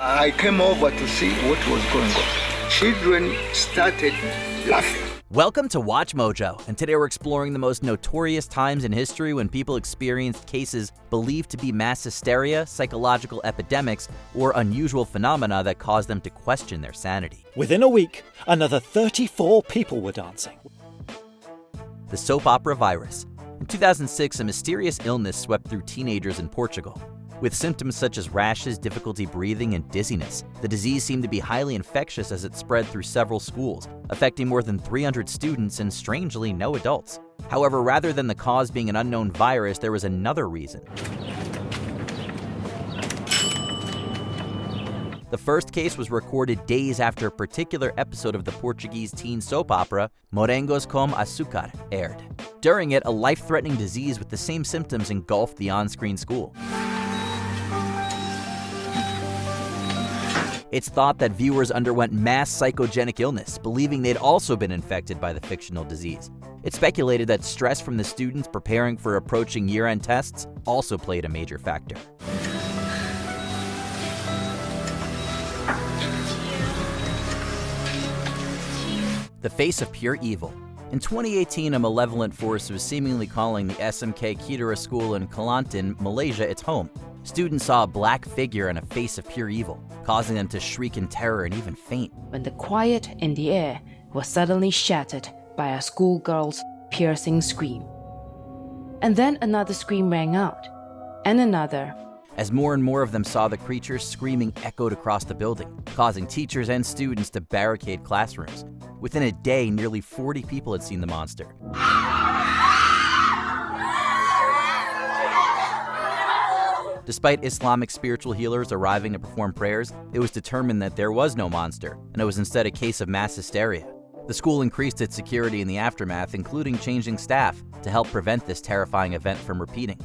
I came over to see what was going on. Children started laughing. Welcome to Watch Mojo, and today we're exploring the most notorious times in history when people experienced cases believed to be mass hysteria, psychological epidemics, or unusual phenomena that caused them to question their sanity. Within a week, another 34 people were dancing. The soap opera virus. In 2006, a mysterious illness swept through teenagers in Portugal. With symptoms such as rashes, difficulty breathing, and dizziness, the disease seemed to be highly infectious as it spread through several schools, affecting more than 300 students and, strangely, no adults. However, rather than the cause being an unknown virus, there was another reason. The first case was recorded days after a particular episode of the Portuguese teen soap opera Morangos com Açúcar aired. During it, a life-threatening disease with the same symptoms engulfed the on-screen school. It's thought that viewers underwent mass psychogenic illness, believing they'd also been infected by the fictional disease. It's speculated that stress from the students preparing for approaching year-end tests also played a major factor. The face of pure evil. In 2018, a malevolent force was seemingly calling the SMK Kidura school in Kelantan, Malaysia, its home. Students saw a black figure and a face of pure evil, causing them to shriek in terror and even faint. When the quiet in the air was suddenly shattered by a schoolgirl's piercing scream. And then another scream rang out, and another. As more and more of them saw the creatures, screaming echoed across the building, causing teachers and students to barricade classrooms. Within a day, nearly 40 people had seen the monster. Despite Islamic spiritual healers arriving to perform prayers, it was determined that there was no monster, and it was instead a case of mass hysteria. The school increased its security in the aftermath, including changing staff, to help prevent this terrifying event from repeating.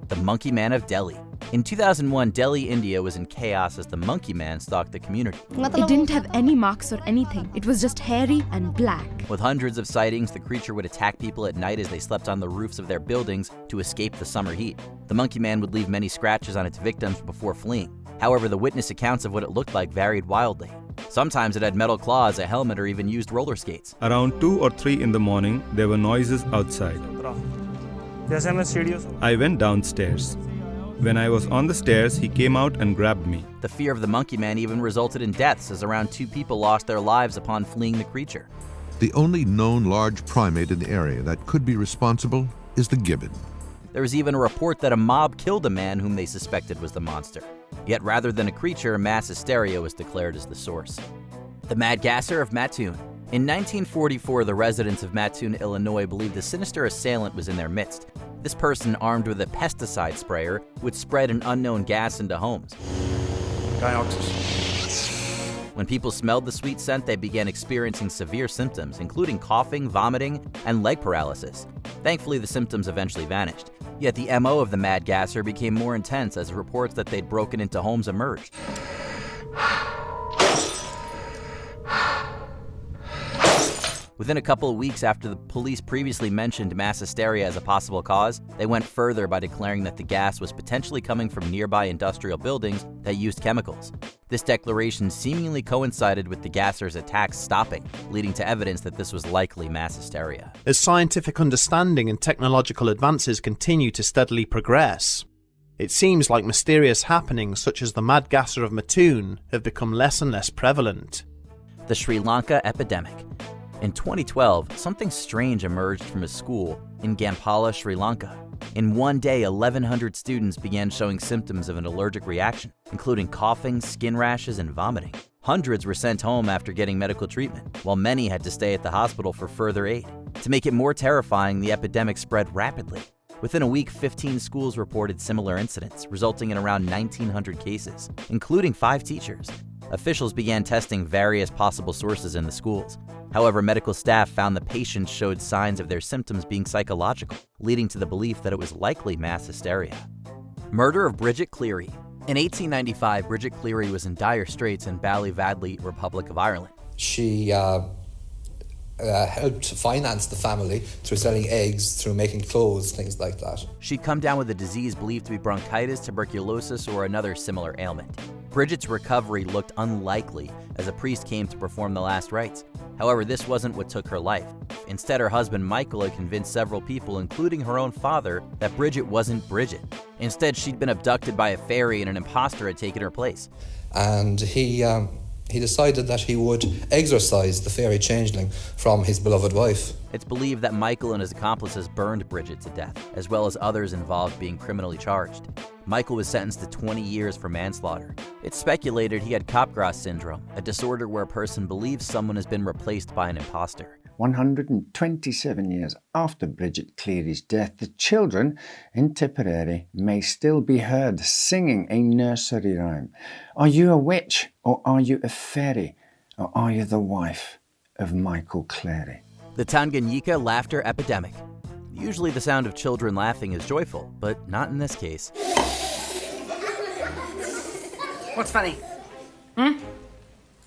The Monkey Man of Delhi. In 2001, Delhi, India was in chaos as the Monkey Man stalked the community. It didn't have any marks or anything. It was just hairy and black. With hundreds of sightings, the creature would attack people at night as they slept on the roofs of their buildings to escape the summer heat. The Monkey Man would leave many scratches on its victims before fleeing. However, the witness accounts of what it looked like varied wildly. Sometimes it had metal claws, a helmet, or even used roller skates. Around 2 or 3 in the morning, there were noises outside. I went downstairs. When I was on the stairs, he came out and grabbed me. The fear of the Monkey Man even resulted in deaths, as around 2 people lost their lives upon fleeing the creature. The only known large primate in the area that could be responsible is the gibbon. There was even a report that a mob killed a man whom they suspected was the monster. Yet rather than a creature, mass hysteria was declared as the source. The Mad Gasser of Mattoon. In 1944, the residents of Mattoon, Illinois believed a sinister assailant was in their midst. This person, armed with a pesticide sprayer, would spread an unknown gas into homes. When people smelled the sweet scent, they began experiencing severe symptoms, including coughing, vomiting, and leg paralysis. Thankfully, the symptoms eventually vanished. Yet the MO of the Mad Gasser became more intense as reports that they'd broken into homes emerged. Within a couple of weeks after the police previously mentioned mass hysteria as a possible cause, they went further by declaring that the gas was potentially coming from nearby industrial buildings that used chemicals. This declaration seemingly coincided with the Gasser's attacks stopping, leading to evidence that this was likely mass hysteria. As scientific understanding and technological advances continue to steadily progress, it seems like mysterious happenings such as the Mad Gasser of Mattoon have become less and less prevalent. The Sri Lanka Epidemic. In 2012, something strange emerged from a school in Gampala, Sri Lanka. In one day, 1,100 students began showing symptoms of an allergic reaction, including coughing, skin rashes, and vomiting. Hundreds were sent home after getting medical treatment, while many had to stay at the hospital for further aid. To make it more terrifying, the epidemic spread rapidly. Within a week, 15 schools reported similar incidents, resulting in around 1,900 cases, including 5 teachers. Officials began testing various possible sources in the schools. However, medical staff found the patients showed signs of their symptoms being psychological, leading to the belief that it was likely mass hysteria. Murder of Bridget Cleary. In 1895, Bridget Cleary was in dire straits in Ballyvadley, Republic of Ireland. She helped finance the family through selling eggs, through making clothes, things like that. She'd come down with a disease believed to be bronchitis, tuberculosis, or another similar ailment. Bridget's recovery looked unlikely as a priest came to perform the last rites. However, this wasn't what took her life. Instead, her husband Michael had convinced several people, including her own father, that Bridget wasn't Bridget. Instead, she'd been abducted by a fairy and an imposter had taken her place. And he decided that he would exorcise the fairy changeling from his beloved wife. It's believed that Michael and his accomplices burned Bridget to death, as well as others involved being criminally charged. Michael was sentenced to 20 years for manslaughter. It's speculated he had Capgras syndrome, a disorder where a person believes someone has been replaced by an imposter. 127 years after Bridget Cleary's death, the children in Tipperary may still be heard singing a nursery rhyme. Are you a witch, or are you a fairy, or are you the wife of Michael Cleary? The Tanganyika Laughter Epidemic. Usually the sound of children laughing is joyful, but not in this case. What's funny? Come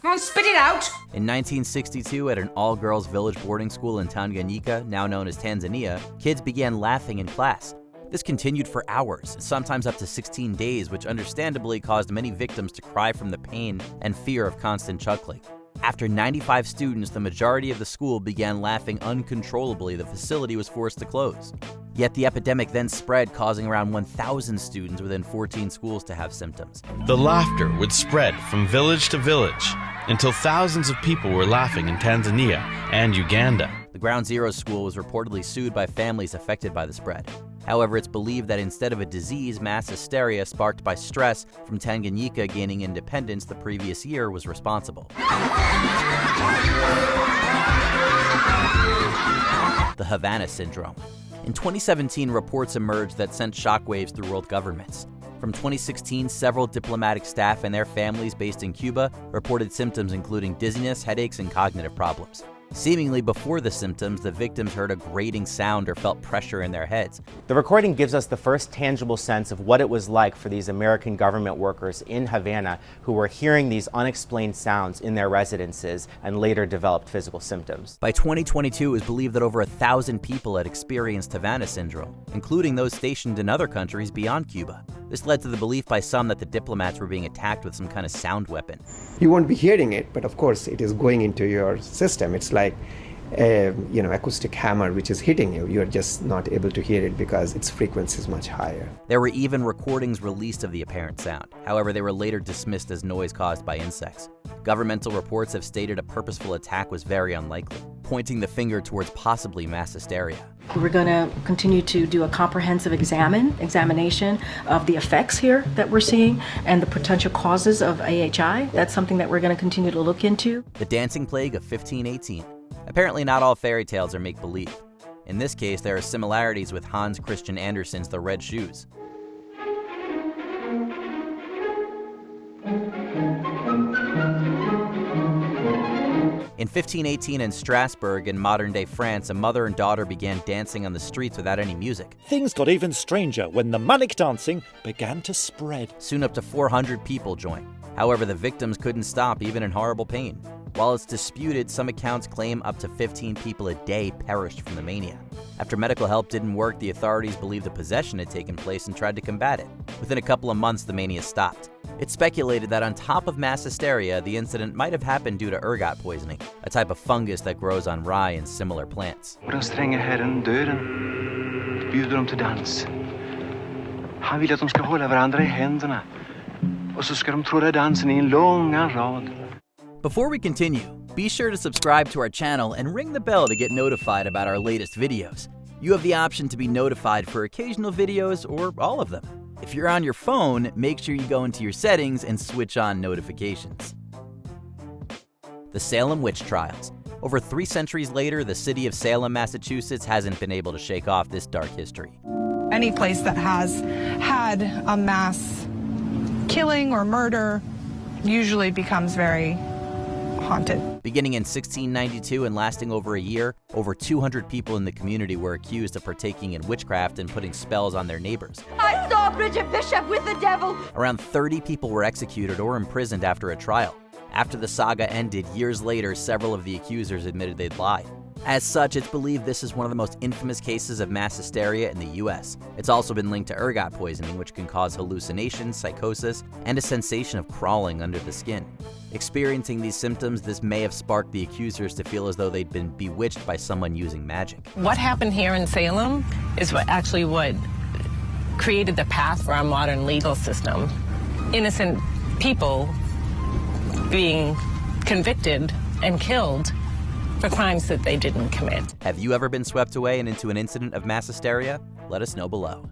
on, spit it out! In 1962, at an all-girls village boarding school in Tanganyika, now known as Tanzania, kids began laughing in class. This continued for hours, sometimes up to 16 days, which understandably caused many victims to cry from the pain and fear of constant chuckling. After 95 students, the majority of the school began laughing uncontrollably. The facility was forced to close. Yet the epidemic then spread, causing around 1,000 students within 14 schools to have symptoms. The laughter would spread from village to village until thousands of people were laughing in Tanzania and Uganda. The Ground Zero school was reportedly sued by families affected by the spread. However, it's believed that instead of a disease, mass hysteria sparked by stress from Tanganyika gaining independence the previous year was responsible. The Havana syndrome. In 2017, reports emerged that sent shockwaves through world governments. From 2016, several diplomatic staff and their families based in Cuba reported symptoms including dizziness, headaches, and cognitive problems. Seemingly before the symptoms, the victims heard a grating sound or felt pressure in their heads. The recording gives us the first tangible sense of what it was like for these American government workers in Havana who were hearing these unexplained sounds in their residences and later developed physical symptoms. By 2022, it was believed that over 1,000 people had experienced Havana syndrome, including those stationed in other countries beyond Cuba. This led to the belief by some that the diplomats were being attacked with some kind of sound weapon. You won't be hearing it, but of course it is going into your system. It's like a, acoustic hammer which is hitting you. You're just not able to hear it because its frequency is much higher. There were even recordings released of the apparent sound. However, they were later dismissed as noise caused by insects. Governmental reports have stated a purposeful attack was very unlikely, pointing the finger towards possibly mass hysteria. We're going to continue to do a comprehensive examination of the effects here that we're seeing and the potential causes of AHI. That's something that we're going to continue to look into. The dancing plague of 1518. Apparently not all fairy tales are make-believe. In this case, there are similarities with Hans Christian Andersen's The Red Shoes. In 1518 in Strasbourg in modern-day France, a mother and daughter began dancing on the streets without any music. Things got even stranger when the manic dancing began to spread. Soon up to 400 people joined. However, the victims couldn't stop, even in horrible pain. While it's disputed, some accounts claim up to 15 people a day perished from the mania. After medical help didn't work, the authorities believed a possession had taken place and tried to combat it. Within a couple of months, the mania stopped. It's speculated that on top of mass hysteria, the incident might have happened due to ergot poisoning, a type of fungus that grows on rye and similar plants. Och den stränge herren döden bjuder dem till dans. Han vill att de ska hålla varandra i händerna. Och så ska de tråda dansen i en långa rad. Before we continue, be sure to subscribe to our channel and ring the bell to get notified about our latest videos. You have the option to be notified for occasional videos or all of them. If you're on your phone, make sure you go into your settings and switch on notifications. The Salem Witch Trials. Over 3 centuries later, the city of Salem, Massachusetts hasn't been able to shake off this dark history. Any place that has had a mass killing or murder usually becomes very haunted. Beginning in 1692 and lasting over a year, over 200 people in the community were accused of partaking in witchcraft and putting spells on their neighbors. I saw Bridget Bishop with the devil! Around 30 people were executed or imprisoned after a trial. After the saga ended, years later, several of the accusers admitted they'd lied. As such, it's believed this is one of the most infamous cases of mass hysteria in the US. It's also been linked to ergot poisoning, which can cause hallucinations, psychosis, and a sensation of crawling under the skin. Experiencing these symptoms, this may have sparked the accusers to feel as though they'd been bewitched by someone using magic. What happened here in Salem is what created the path for our modern legal system. Innocent people being convicted and killed for crimes that they didn't commit. Have you ever been swept away and into an incident of mass hysteria? Let us know below.